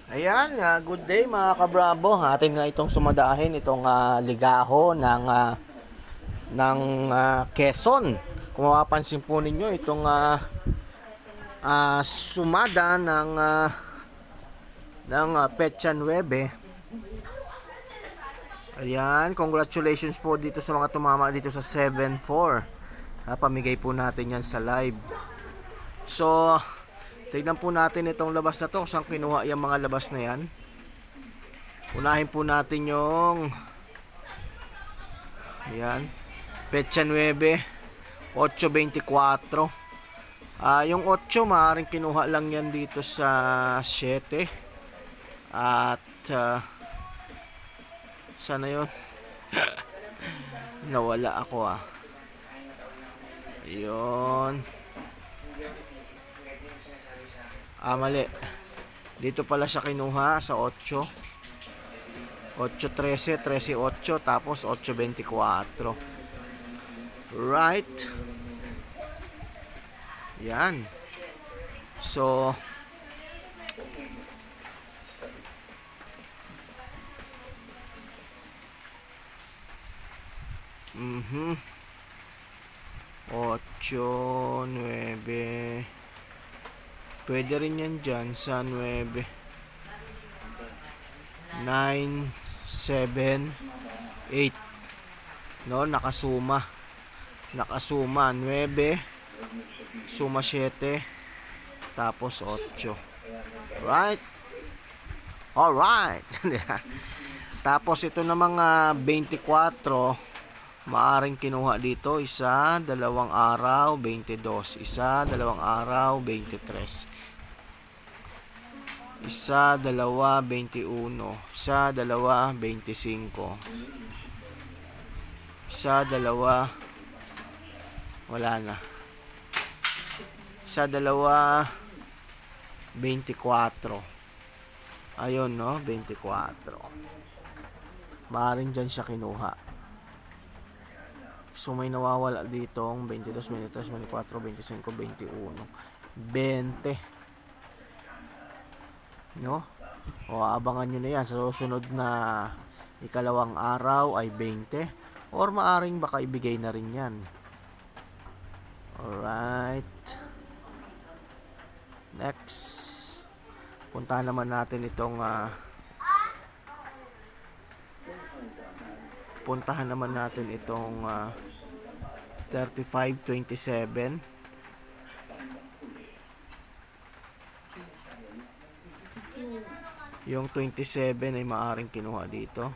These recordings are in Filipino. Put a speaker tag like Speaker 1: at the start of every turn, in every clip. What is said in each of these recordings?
Speaker 1: Ayan, good day mga kabrabo. Atin nga itong sumadahin itong ligaho ng Quezon. Kung mapapansin po ninyo itong sumada ng Petsa 9. Ayan, congratulations po dito sa mga tumama dito sa 7-4. Pamigay po natin yan sa live. So, tignan po natin itong labas na to, saan kinuha yung mga labas na yan. Unahin po natin yung ayan, Petsa 9, 8.24. Yung 8 maaaring kinuha lang yan dito sa 7. At sana yun. Nawala ako Ayun. Mali. Dito pala siya kinuha sa 8. 8.13, 13.8, tapos 8.24. Right. Yan. So, Ocho, 9. Pwede rin yan dyan sa 9. 9, 7, 8. No, nakasuma. Nakasuma 9, suma 7, tapos 8. Right? Alright. Tapos ito na mga 24, maaring kinuha dito, isa, dalawang araw, 22, isa, dalawang araw, 23, isa, dalawa, 21, isa, dalawa, 25, isa, dalawa, wala na, isa, dalawa, 24. Ayun, no, 24. Maaring dyan siya kinuha. So may nawawala dito 22, 23, 24, 25, 21, 20. No? O abangan nyo na yan. Sa susunod na ikalawang araw ay 20. Or maaring baka ibigay na rin yan. Alright. Next. Puntahan naman natin itong puntahan naman natin itong 35-27. Yung 27 ay maaring kinuha dito.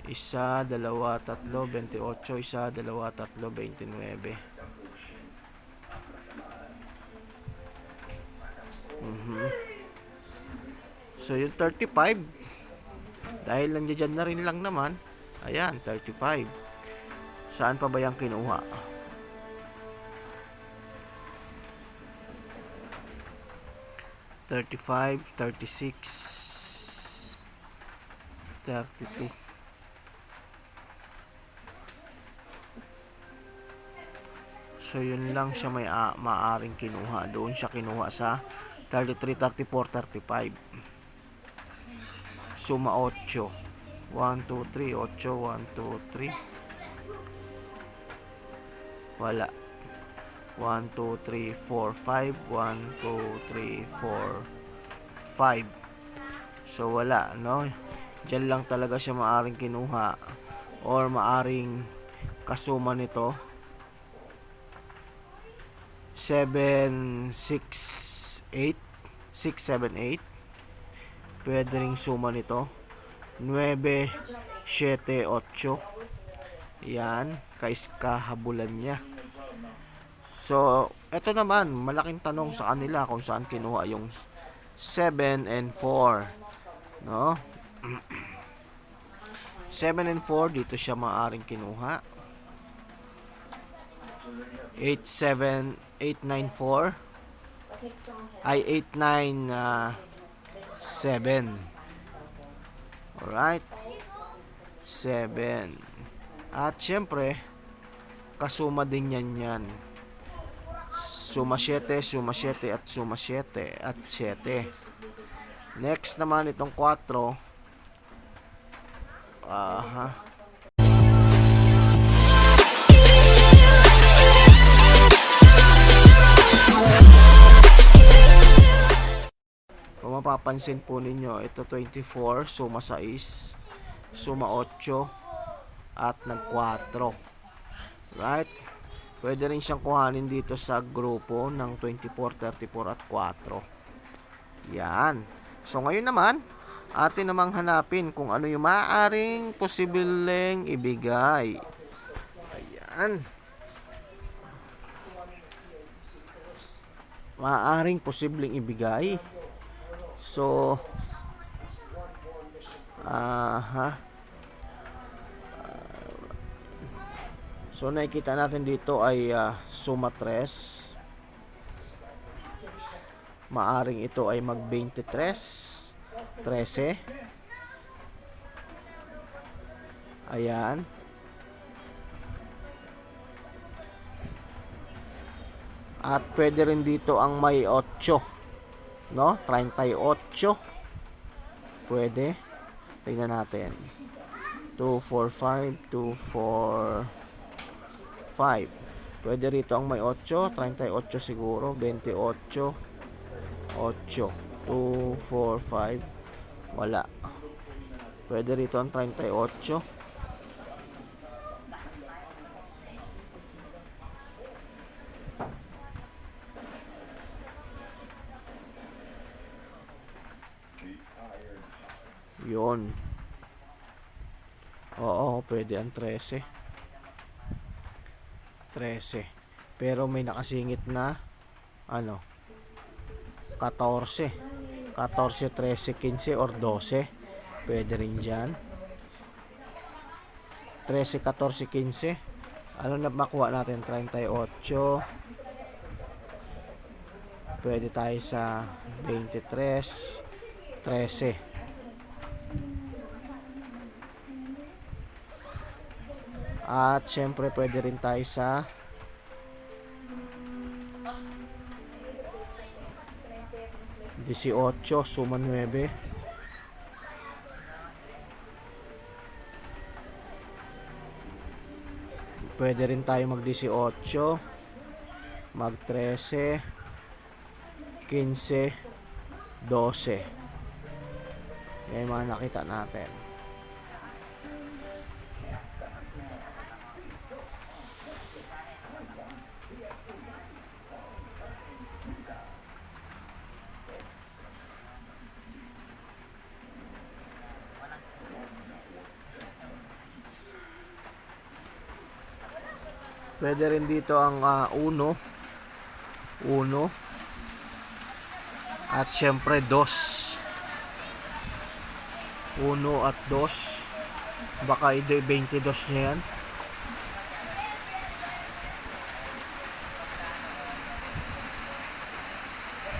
Speaker 1: Isa, dalawa, tatlo, 28. Isa, dalawa, tatlo, 29. So yung 35, dahil nandiyan na rin lang naman, ayan, 35. Saan pa ba yung kinuha? $35, 36, 32. So yun lang siya may maaring kinuha. Doon siya kinuha sa 33, 34, 35. Suma 8. 1, 2, 3, 8, 1, 2, 3. Wala. 1, 2, 3, 4, 5. 1, 2, 3, 4, 5. So wala, no? Diyan lang talaga siya maaring kinuha or maaring kasuma nito. 7, 6, 8. 6, 7, 8. Pwede ring suma nito. 9, 7, 8. Yan, kahabulan niya. So, eto naman, malaking tanong sa kanila kung saan kinuha yung 7 and 4. No? 7 and 4, dito siya maaring kinuha. 8, 7, 8, 9, 4. Ay, 8, 9, 7. Alright. 7. At syempre, kasuma din yan. Suma 7, suma 7, at suma 7, at 7. Next naman itong 4. Aha. Kung mapapansin po ninyo, ito 24, suma 6, suma 8, at nag-4. Right? Pwede rin siyang kuhanin dito sa grupo ng 24, 34, at 4. Yan. So ngayon naman, atin namang hanapin kung ano yung maaaring posibleng ibigay. Ayan. Maaaring posibleng ibigay. So, so nakikita natin dito ay suma 3. Maaring ito ay mag 23, 13. Ayan. At pwede rin dito ang may 8. No? 38. Pwede. Tingnan natin. 2, 4, 5. 2, 4, 5. Pwede rito ang may 8. 38 siguro. 28. 8. 2, 4, 5. Wala. Pwede rito ang 38. Yun. Oo, pwede ang 13. 13. Pero may nakasingit na 14. 14, 13, 15 or 12. Pwede rin dyan. 13, 14, 15. Ano na makuha natin? 38. Pwede tayo sa 23, 13. At syempre pwede rin tayo sa 18, suma 9. Pwede rin tayo mag 18, mag 13, 15, 12. Yan yung mga nakita natin. Pwede rin dito ang 1 at syempre 2. 1 at 2. Baka ide 22 niya yan.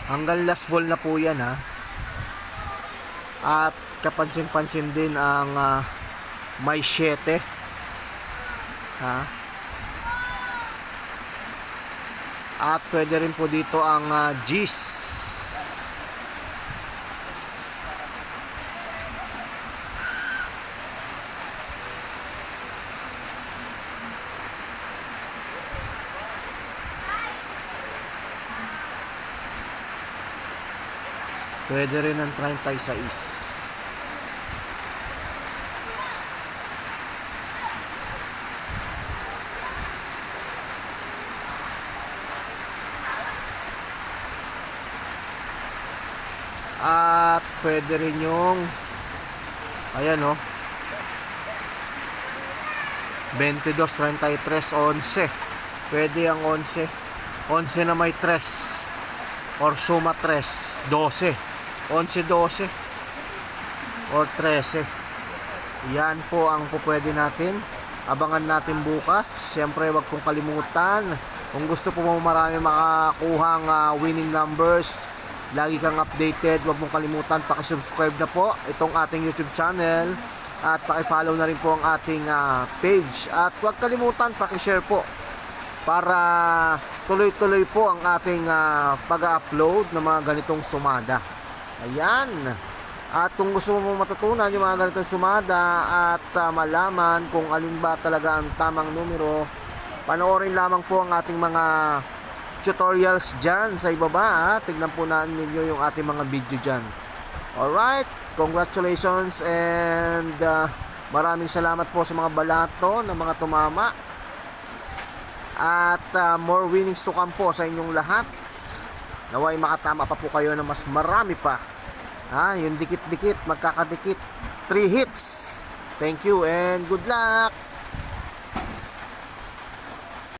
Speaker 1: Hanggang last ball na po yan, ha. At kapansin-pansin din ang may 7, ha. At pwede rin po dito ang G's. Pwede rin ang 36. At pwede rin yung ayan, 22, 33, 11. Pwede ang 11. 11 na may 3 or suma 3, 12. 11, 12 or 13. Yan po ang pwede natin. Abangan natin bukas. Siyempre, wag pong kalimutan, kung gusto po mo marami makakuhang winning numbers, lagi kang updated, wag mong kalimutan paki-subscribe na po itong ating YouTube channel at paki-follow na rin po ang ating page, at wag kalimutan paki-share po para tuloy-tuloy po ang ating pag-upload ng mga ganitong sumada. Ayan. At kung gusto mo matutunan yung mga ganitong sumada at malaman kung alin ba talaga ang tamang numero, panoorin lamang po ang ating mga tutorials dyan sa ibaba. Tignan po na ninyo yung ating mga video dyan. Alright, congratulations and maraming salamat po sa mga balato ng mga tumama. At more winnings to come po sa inyong lahat. Naway makatama pa po kayo ng mas marami pa. Yung dikit-dikit, magkakadikit. 3 hits. Thank you and good luck.